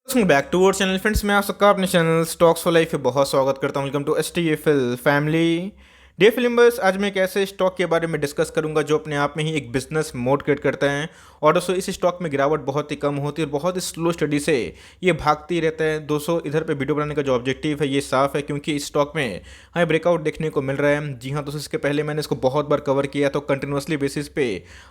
Welcome back to our channel friends. मैं आप सबका अपने चैनल स्टॉक्स फॉर लाइफ पे बहुत स्वागत करता हूं। Welcome to STFL family. Day filmers, आज मैं एक ऐसे स्टॉक के बारे में डिस्कस करूंगा जो अपने आप में ही एक बिजनेस मोड क्रिएट करता है और दोस्तों इस स्टॉक में गिरावट बहुत ही कम होती है और बहुत ही स्लो स्टडी से ये भागती रहता है। दोस्तों इधर पे वीडियो बनाने का जो ऑब्जेक्टिव है ये साफ है क्योंकि इस स्टॉक में हमें ब्रेकआउट देखने को मिल रहा है। जी हाँ दोस्तों, इसके पहले मैंने इसको बहुत बार कवर किया तो कंटिन्यूसली बेसिस पे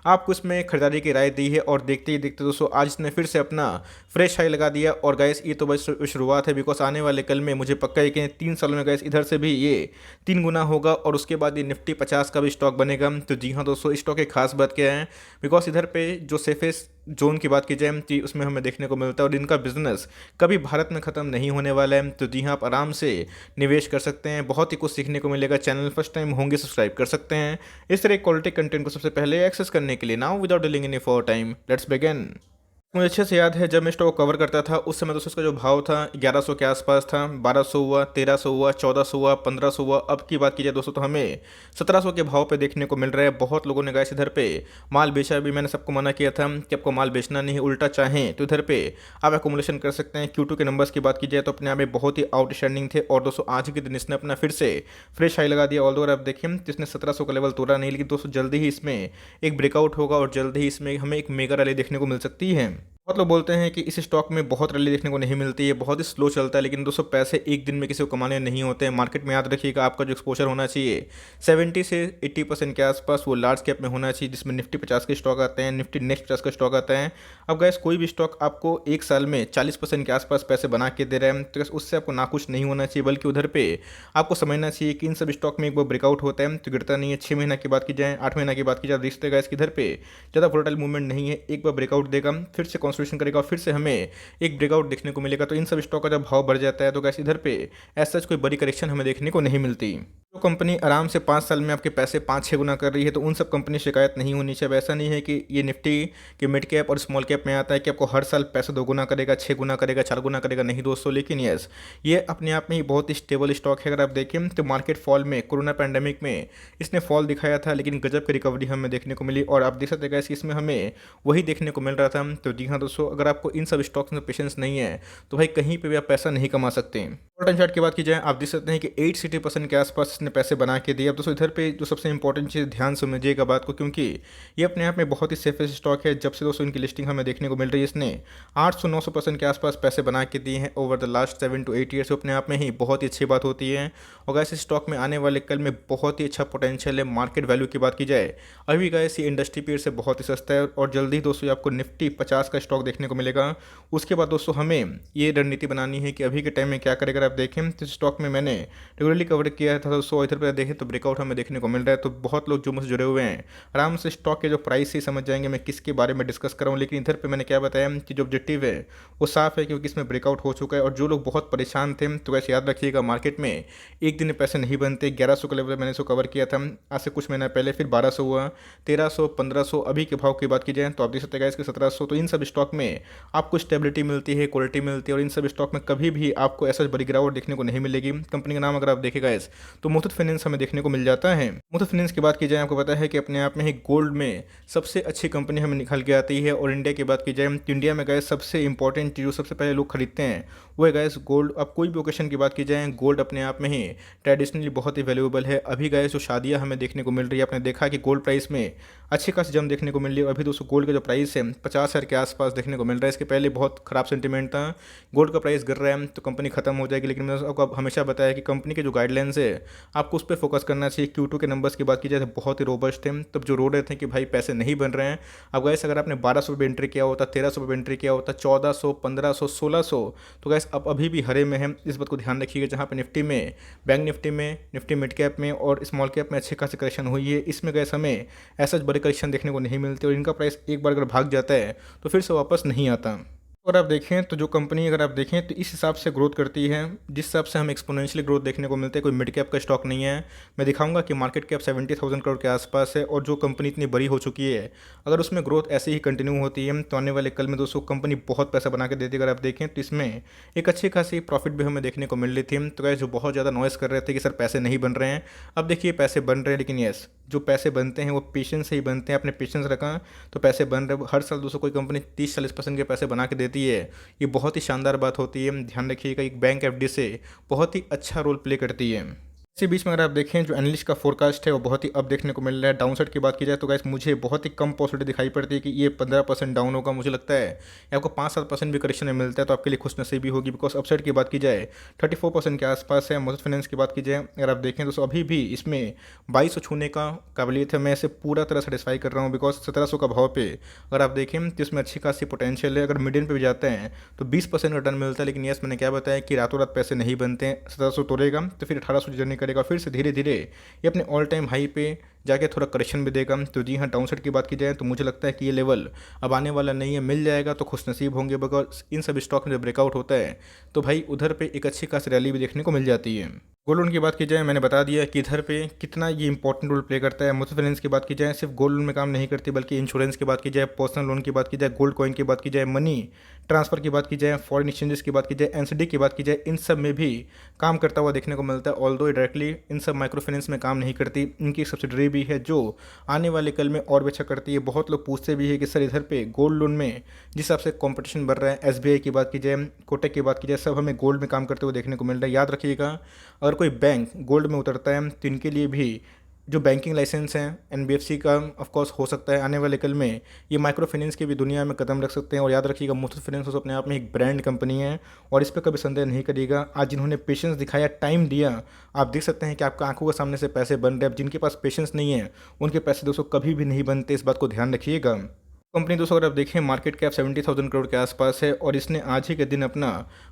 आपको इसमें खरीदारी की राय दी है और देखते ही देखते दोस्तों आज इसने फिर से अपना फ्रेश हाई लगा दिया। और गाइस ये तो बस शुरुआत है, बिकॉज आने वाले कल में मुझे पक्का है कि 3 सालों में गाइस इधर से भी ये 3 गुना होगा और उसके बाद ये निफ्टी 50 का भी स्टॉक बनेगा। तो जी हाँ दोस्तों, इस स्टॉक की खास बात क्या है, बिकॉज इधर पे जो सेफेस्ट जोन की बात की जाए तो उसमें हमें देखने को मिलता है और इनका बिजनेस कभी भारत में ख़त्म नहीं होने वाला है। तो जी हाँ, आप आराम से निवेश कर सकते हैं, बहुत ही कुछ सीखने को मिलेगा। चैनल फर्स्ट टाइम होंगे सब्सक्राइब कर सकते हैं इस तरह क्वालिटी कंटेंट को सबसे पहले एक्सेस करने के लिए। Now without dealing any for time let's begin. मुझे अच्छे से याद है जब मैं स्टॉक कवर करता था उस समय दोस्तों इसका जो भाव था 1100 के आसपास था, 1200 हुआ, 1300 हुआ, 1400 हुआ, 1500 हुआ। अब की बात की जाए दोस्तों तो हमें 1700 के भाव पे देखने को मिल रहा है। बहुत लोगों ने गाइस इधर पे माल बेचा भी, मैंने सबको मना किया था कि आपको माल बेचना नहीं है, उल्टा चाहें तो इधर पे आप एकोमुलेशन कर सकते हैं। Q2 के नंबर्स की बात की जाए तो अपने आप में बहुत ही आउटस्टैंडिंग थे और दोस्तों आज के दिन इसने अपना फिर से फ्रेश हाई लगा दिया। ऑल अगर आप देखें तो इसने 1700 का लेवल तोड़ा नहीं, लेकिन दोस्तों जल्दी ही इसमें एक ब्रेकआउट होगा और जल्दी ही इसमें हमें एक मेगा रैली देखने को मिल सकती है। बहुत लोग बोलते हैं कि इस स्टॉक में बहुत रैली देखने को नहीं मिलती है, बहुत ही स्लो चलता है, लेकिन दोस्तों पैसे एक दिन में किसी को कमाने नहीं होते हैं। मार्केट में याद रखिएगा आपका जो एक्सपोजर होना चाहिए 70 से 80% के आसपास वो लार्ज कैप में होना चाहिए, जिसमें निफ्टी 50 के स्टॉक आते हैं, निफ्टी नेक्स्ट 50 का स्टॉक आता है। अब गैस कोई भी स्टॉक आपको एक साल में 40% के आसपास पैसे बना के दे रहे हैं तो उससे आपको नाखुश नहीं होना चाहिए, बल्कि उधर पे आपको समझना चाहिए कि इन सब स्टॉक में एक बार ब्रेकआउट होता है तो गिरता नहीं है। 6 महीना की बात की जाए, 8 महीना की बात की जाए, रिश्ते गैस इधर पे ज़्यादा वोलेटाइल मूवमेंट नहीं है। एक बार ब्रेकआउट देगा, फिर से कंसोलिडेशन करेगा और फिर से हमें एक ब्रेकआउट देखने को मिलेगा। तो इन सब स्टॉक का जब भाव बढ़ जाता है तो गैस इधर पे ऐसा कोई बड़ी करेक्शन हमें देखने को नहीं मिलती। जो कंपनी आराम से 5 साल में आपके पैसे 5-6 गुना कर रही है तो उन सब कंपनी शिकायत नहीं होनी चाहिए। ऐसा नहीं है कि ये निफ्टी के मिड कैप और स्मॉल कैप में आता है कि आपको हर साल पैसे 2 गुना करेगा, 6 गुना करेगा, 4 गुना करेगा, नहीं दोस्तों। लेकिन यस, ये अपने आप में ही बहुत ही स्टेबल स्टॉक है। अगर आप देखें तो मार्केट फॉल में कोरोना पैंडेमिक में इसने फॉल दिखाया था, लेकिन गजब की रिकवरी हमें देखने को मिली और आप देख सकते हैं कि इसमें हमें वही देखने को मिल रहा था। तो जी हाँ दोस्तों, अगर आपको इन सब स्टॉक्स में पेशेंस नहीं है तो भाई कहीं पे भी आप पैसा नहीं कमा सकते। शॉर्ट एंड चार्ट की बात की जाए आप देख सकते हैं कि 80% के आसपास इसने पैसे बना के दिए। अब दोस्तों इधर पे जो सबसे इंपॉर्टेंट चीज़, ध्यान समझिएगा बात को, क्योंकि ये अपने आप में बहुत ही सेफेस्ट स्टॉक है। जब से दोस्तों इनकी लिस्टिंग हमें देखने को मिल रही है, इसने 800-900% के आसपास पैसे बना के दिए हैं over the last 7 to 8 years. अपने आप में ही बहुत ही अच्छी बात होती है और गैस इस स्टॉक में आने वाले कल में बहुत ही अच्छा पोटेंशियल है। मार्केट वैल्यू की बात की जाए अभी गैस ये इंडस्ट्री पीरियड से बहुत ही सस्ता है और जल्दी दोस्तों आपको निफ्टी 50 का स्टॉक देखने को मिलेगा। उसके बाद दोस्तों हमें ये रणनीति बनानी है कि अभी के टाइम में क्या करें। अगर आप देखें तो स्टॉक में मैंने रेगुलरली कवर किया था दोस्तों, इधर पर देखें तो ब्रेकआउट हमें देखने को मिल रहा है। तो बहुत लोग जो मुझसे जुड़े हुए हैं आराम से स्टॉक के जो प्राइस ही समझ जाएंगे मैं किसके बारे में डिस्कस कर रहा हूँ। लेकिन इधर पे मैंने क्या बताया कि जो ऑब्जेक्टिव है वो साफ है, क्योंकि इसमें ब्रेकआउट हो चुका है। और जो लोग बहुत परेशान थे तो वैसे याद रखिएगा मार्केट में एक दिन में पैसे नहीं बनते। 1100 का लेवल मैंने इसको कवर किया था आज से कुछ महीना पहले, फिर 1200 हुआ, 1300, 1500। अभी के भाव की बात की जाए तो आप देख सकते हैं इसके 1700। तो इन सब स्टॉक में आपको स्टेबिलिटी मिलती है, क्वालिटी मिलती है और इन सब स्टॉक में कभी भी आपको ऐसा बड़ी गिरावट देखने को नहीं मिलेगी। कंपनी का नाम अगर आप देखेगा इस तो मुथूट फाइनेंस हमें देखने को मिल जाता है। मुथूट फाइनेंस की बात की जाए आपको पता है कि अपने आप में ही गोल्ड में सबसे अच्छी कंपनी हमें निकल के आती है। और इंडिया की बात की जाए तो इंडिया में गए सबसे इंपॉर्टेंट चीज़ जो सबसे पहले लोग खरीदते हैं वो है गैस गोल्ड। अब कोई भी ओकेशन की बात की जाए गोल्ड अपने आप में ही ट्रेडिशनली बहुत ही वैल्यूएबल है। अभी गए जो शादियाँ हमें देखने को मिल रही है, आपने देखा कि गोल्ड प्राइस में अच्छी खासी जम देखने को मिल रही है। अभी दोस्तों गोल्ड का जो प्राइस है 50,000 के आसपास देखने को मिल रहा है। इसके पहले बहुत खराब सेंटीमेंट था, गोल्ड का प्राइस गिर रहा है तो कंपनी खत्म हो जाएगी। लेकिन मैंने आपको हमेशा बताया कि कंपनी के जो गाइडलाइंस है आपको उस पर फोकस करना चाहिए। Q2 के नंबर्स की बात की जाए तो बहुत ही रोबस्ट थे। तब जो रो रहे थे कि भाई पैसे नहीं बन रहे हैं, अब गैस अगर आपने 1200 पे एंट्री किया होता, 1300 पे एंट्री किया होता, 1400, 1500, 1600, तो गैस अब अभी भी हरे में है। इस बात को ध्यान रखिएगा। जहाँ पे निफ्टी में, बैंक निफ्टी में, निफ्टी मिड कैप में और स्मॉल कैप में अच्छी खासी करेक्शन हुई है, इसमें गैस हमें ऐसा बड़े करेक्शन देखने को नहीं मिलते और इनका प्राइस एक बार अगर भाग जाता है तो फिर से वापस नहीं आता। अगर आप देखें तो जो कंपनी अगर आप देखें तो इस हिसाब से ग्रोथ करती है जिस हिसाब से हमें एक्सपोनेंशियली ग्रोथ देखने को मिलता है। कोई मिड कैप का स्टॉक नहीं है। मैं दिखाऊंगा कि मार्केट कैप 70,000 करोड़ के आसपास है और जो कंपनी इतनी बड़ी हो चुकी है अगर उसमें ग्रोथ ऐसे ही कंटिन्यू होती है तो आने वाले कल में दोस्तों कंपनी बहुत पैसा बना के देती है। अगर आप देखें तो इसमें एक अच्छी खासी प्रॉफिट भी हमें देखने को मिल रही थी। तो गाइस जो बहुत ज़्यादा नॉइस कर रहे थे कि सर पैसे नहीं बन रहे हैं, अब देखिए पैसे बन रहे हैं। लेकिन यस, जो पैसे बनते हैं वो पेशेंस से ही बनते हैं। अपने पेशेंस रखा तो पैसे बन रहे। हर साल दोस्तों कोई कंपनी 30-40% के पैसे बना के देती है, ये बहुत ही शानदार बात होती है। ध्यान रखिएगा, एक बैंक एफडी से बहुत ही अच्छा रोल प्ले करती है। इसी बीच में अगर आप देखें जो एनालिस्ट का फोरकास्ट है वो बहुत ही अब देखने को मिल रहा है। डाउनसाइड की बात की जाए तो गाइस मुझे बहुत ही कम पॉसिबिलिटी दिखाई पड़ती है कि ये 15% डाउन होगा। मुझे लगता है ये आपको 5-7% भी करेक्शन में मिलता है तो आपके लिए खुशनसीबी होगी। बिकॉज अपसाइड की बात की जाए 34% के आसपास है। मुथूट फाइनेंस की बात की जाए अगर आप देखें तो अभी भी इसमें 2200 छूने का काबिलियत है। मैं इसे पूरा तरह सेटिस्फाई कर रहा हूँ बिकॉज 1700 का भाव पे अगर आप देखें तो इसमें अच्छी खासी पोटेंशियल है। अगर मीडियम पे भी जाते हैं तो 20% रिटर्न मिलता है। लेकिन यस, मैंने क्या बताया कि रातों रात पैसे नहीं बनते हैं। 1700 तोड़ेगा तो फिर 1800 जर्नी करेगा, फिर से धीरे धीरे ये अपने ऑल टाइम हाई पे जाके थोड़ा करेक्शन भी देगा। तो जी हाँ, डाउनसाइड की बात की जाए तो मुझे लगता है कि ये लेवल अब आने वाला नहीं है। मिल जाएगा तो खुशनसीब होंगे। बिकॉज इन सब स्टॉक में जब ब्रेकआउट होता है तो भाई उधर पे एक अच्छी खासी रैली भी देखने को मिल जाती है। गोल्ड लोन की बात की जाए मैंने बता दिया कि इधर पे कितना ये इंपॉर्टेंट रोल प्ले करता है। मुथूट फाइनेंस की बात की जाए सिर्फ गोल्ड लोन में काम नहीं करती बल्कि इंश्योरेंस की बात की जाए, पर्सनल लोन की बात की जाए, गोल्ड कॉइन की बात की जाए, मनी ट्रांसफर की बात की जाए, फॉरेन एक्सचेंजेस की बात की जाए, एनसीडी की बात की जाए, इन सब में भी काम करता हुआ देखने को मिलता है। ऑल्दो डायरेक्टली इन सब माइक्रो फाइनेंस में काम नहीं करती, इनकी एक सब्सिडरी भी है जो आने वाले कल में और भी अच्छा करती है। बहुत लोग पूछते भी है कि सर इधर पे गोल्ड लोन में जिस हिसाब से कंपटीशन बढ़ रहा है, एसबीआई की बात की जाए, कोटक की बात की जाए, सब हमें गोल्ड में काम करते हुए देखने को मिल रहा है। याद रखिएगा, अगर कोई बैंक गोल्ड में उतरता है तो इनके लिए भी जो बैंकिंग लाइसेंस है एनबीएफसी का ऑफ कोर्स हो सकता है आने वाले कल में ये माइक्रो फाइनेंस की भी दुनिया में कदम रख सकते हैं। और याद रखिएगा, मुथूट फाइनेंस अपने आप में एक ब्रांड कंपनी है और इस पर कभी संदेह नहीं करिएगा। आज जिन्होंने पेशेंस दिखाया, टाइम दिया, आप देख सकते हैं कि आपका आंखों के सामने से पैसे बन रहे हैं। अब जिनके पास पेशेंस नहीं है उनके पैसे दोस्तों कभी भी नहीं बनते, इस बात को ध्यान रखिएगा। कंपनी दोस्तों अगर आप देखें मार्केट कैप 70,000 करोड़ के आसपास है और इसने आज ही के दिन अपना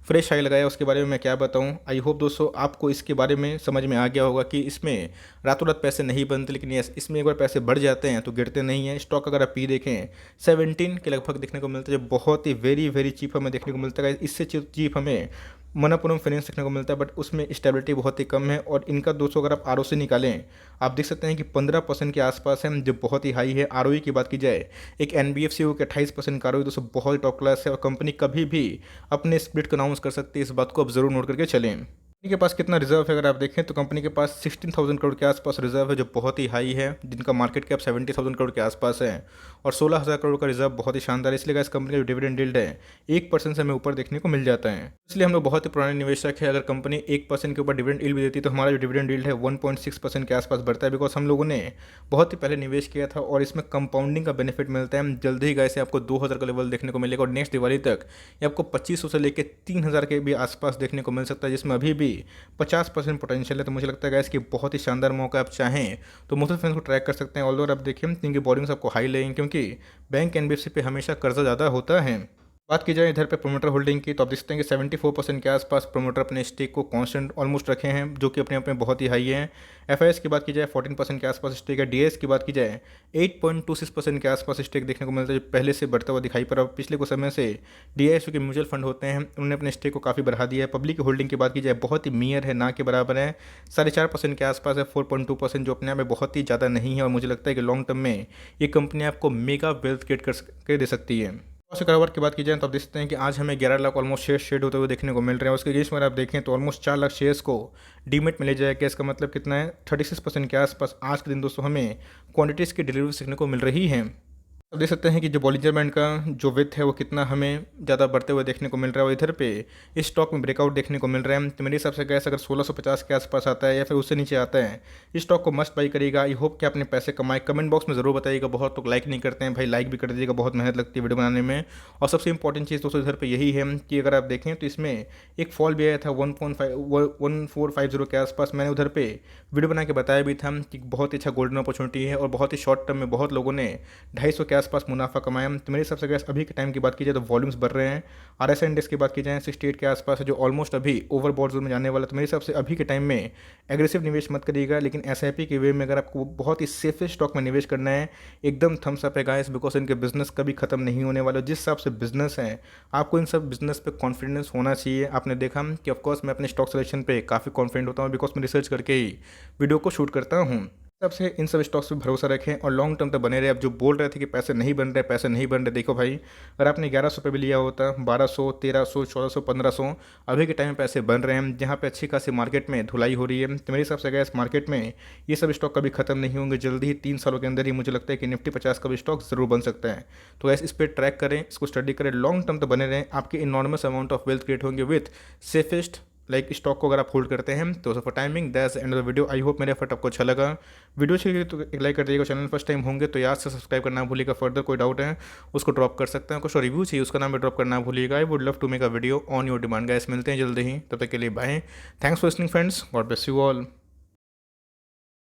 फ्रेश हाई लगाया। उसके बारे में मैं क्या बताऊं। आई होप दोस्तों आपको इसके बारे में समझ में आ गया होगा कि इसमें रातों रात पैसे नहीं बनते, लेकिन यस, इसमें एक बार पैसे बढ़ जाते हैं तो गिरते नहीं हैं। स्टॉक अगर आप पी देखें 17 के लगभग देखने को मिलता है, जो बहुत ही वेरी वेरी चीप हमें देखने को मिलता है। इससे चीप हमें मनप्पुरम फाइनेंस देखने को मिलता है, बट उसमें स्टेबिलिटी बहुत ही कम है। और इनका दोस्तों अगर आप आरओसी निकालें आप देख सकते हैं कि 15% के आसपास है, जो बहुत ही हाई है। आरओई की बात की जाए एक एनबीएफसी हो के 28% का आरओई दोस्तों बहुत ही टॉप क्लास है। और कंपनी कभी भी अपने स्प्लिट को अनाउंस कर सकती है, इस बात को आप जरूर नोट करके चलें। कंपनी के पास कितना रिजर्व है अगर आप देखें तो कंपनी के पास 16,000 करोड़ के आसपास रिजर्व है, जो बहुत ही हाई है, जिनका मार्केट कैप 70,000 करोड़ के आसपास है। और 16,000 करोड़ का रिजर्व बहुत ही शानदार है। इसलिए इस कंपनी का जो डिविडेंड यील्ड है 1% से हमें ऊपर देखने को मिल जाता है। इसलिए हम लोग बहुत ही पुराने निवेशक है। अगर कंपनी 1% के ऊपर डिविडेंड यील्ड भी देती है तो हमारा जो डिविडेंड यील्ड है 1.6% के आसपास बढ़ता है। बिकॉज हम लोगों ने बहुत ही पहले निवेश किया था और इसमें कंपाउंडिंग का बेनिफिट मिलता है। जल्दी ही गाइस आपको 2,000 का लेवल देखने को मिलेगा और नेक्स्ट दिवाली तक ये आपको 2,500 से लेकर 3,000 के भी आसपास देखने को मिल सकता है, जिसमें अभी भी 50% पोटेंशियल है। तो मुझे लगता है गाइस कि बहुत ही शानदार मौका, आप चाहें तो मुथूट फाइनेंस को ट्रैक कर सकते हैं। ऑल्दो आप देखिए इनकी बोर्डिंग्स आपको हाई लगेंगे क्योंकि बैंक एनबीएफसी पे हमेशा कर्जा ज़्यादा होता है। बात की जाए इधर पे प्रोमोटर होल्डिंग की तो आप देखते हैं कि 74% के आसपास प्रोमोटर अपने स्टेक को कांस्टेंट ऑलमोस्ट रखे हैं, जो कि अपने आप में बहुत ही हाई है। एफआईएस की बात की जाए 14% के आसपास स्टेक है। डीएस की बात की जाए 8.26% के आसपास स्टेक देखने को मिलता है, जो पहले से बढ़ता हुआ दिखाई पड़ा। पिछले कुछ समय से डीएस के म्यूचुअल फंड होते हैं उन्होंने अपने स्टेक को काफ़ी बढ़ा दिया है। पब्लिक की होल्डिंग की बात की जाए बहुत ही मीयर है, ना के बराबर है, 4.5% के आसपास है, 4.2%, जो अपने आप में बहुत ही ज़्यादा नहीं है। और मुझे लगता है कि लॉन्ग टर्म में ये कंपनी आपको मेगा वेल्थ क्रिएट करके दे सकती है। से कारोबार की बात की जाए तो आप देख सकते हैं कि आज हमें 11 लाख ऑलमोस्ट शेयर शेड होते हुए देखने को मिल रहे हैं। उसके अगेंस्ट में आप देखें तो ऑलमोस्ट 4 लाख शेयर्स को डीमेट में ले जाएगा। इसका मतलब कितना है, 36% के आसपास आज के दिन दोस्तों हमें क्वांटिटीज़ की डिलीवरी सीखने को मिल रही है। अब देख सकते हैं कि जो बॉलिंजर बैंड का जो विथ है वो कितना हमें ज़्यादा बढ़ते हुए देखने को मिल रहा है और इधर पे इस स्टॉक में ब्रेकआउट देखने को मिल रहा है। तो मेरे हिसाब से गैस अगर 1650 के आसपास आता है या फिर उससे नीचे आता है इस स्टॉक को मस्ट बाई करिएगा। आई होप कि आपने पैसे कमाए। कमेंट बॉक्स में ज़रूर बताइएगा। बहुत लोग लाइक नहीं करते हैं भाई, लाइक भी कर दीजिएगा, बहुत मेहनत लगती है वीडियो बनाने में। और सबसे इंपॉर्टेंट चीज़ दोस्तों इधर पर यही है कि अगर आप देखें तो इसमें एक फॉल भी आया था 1450 के आसपास। मैंने उधर पे वीडियो बना के बताया भी था कि बहुत ही अच्छा गोल्डन अपॉर्चुनिटी है और बहुत ही शॉर्ट टर्म में बहुत लोगों ने 250 के आसपास मुनाफा कमाया। तो मेरे हिसाब से गैस अभी के टाइम की बात की जाए तो वॉल्यूम्स बढ़ रहे हैं। आरएसआई इंडेक्स की बात की जाए 68 के आसपास है, जो ऑलमोस्ट अभी ओवरबॉट जोन में जाने वाला। तो मेरे हिसाब से अभी के टाइम में एग्रेसिव निवेश मत करिएगा, लेकिन एसआईपी के वे में अगर आपको बहुत ही सेफेस्ट स्टॉक में निवेश करना है एकदम थम्स अप है गाइस, बिकॉज इनके बिजनेस कभी खत्म नहीं होने वाला। जिस हिसाब से बिजनेस है आपको इन सब बिजनेस पे कॉन्फिडेंस होना चाहिए। आपने देखा कि ऑफकोर्स मैं अपने स्टॉक सिलेक्शन पे काफ़ी कॉन्फिडेंट होता हूँ बिकॉज मैं रिसर्च करके ही वीडियो को शूट करता हूँ। तब से इन सब स्टॉक्स पे भरोसा रखें और लॉन्ग टर्म तक बने रहे। अब जो बोल रहे थे कि पैसे नहीं बन रहे, पैसे नहीं बन रहे, देखो भाई, अगर आपने 1100 पे भी लिया होता, 1200, 1300, 1400, 1500, अभी के टाइम में पैसे बन रहे हैं, जहाँ पे अच्छी खासी मार्केट में धुलाई हो रही है। तो मेरे हिसाब से गैस मार्केट में ये सब स्टॉक कभी खत्म नहीं होंगे। जल्दी ही 3 सालों के अंदर ही मुझे लगता है कि निफ्टी 50 का भी स्टॉक जरूर बन सकता है। तो गैस इस पर ट्रैक करें, इसको स्टडी करें, लॉन्ग टर्म तक बने रहें, आपके enormous amount of wealth create होंगे विथ सेफेस्ट लाइक स्टॉक को अगर आप होल्ड करते हैं। तो for timing that's end of the video. I hope मेरा एफर्ट आपको अच्छा लगा। वीडियो अच्छी लगी तो एक लाइक कर दीजिएगा। चैनल फर्स्ट टाइम होंगे तो याद से सब्सक्राइब करना भूलिएगा। फर्दर कोई डाउट है उसको ड्रॉप कर सकते हैं, कुछ रिव्यू चाहिए उसका नाम भी ड्रॉप करना भूलिएगा। I would love to make a video on your demand. Guys मिलते हैं जल्दी ही, तब तक के लिए bye. Thanks for listening friends, God bless you all.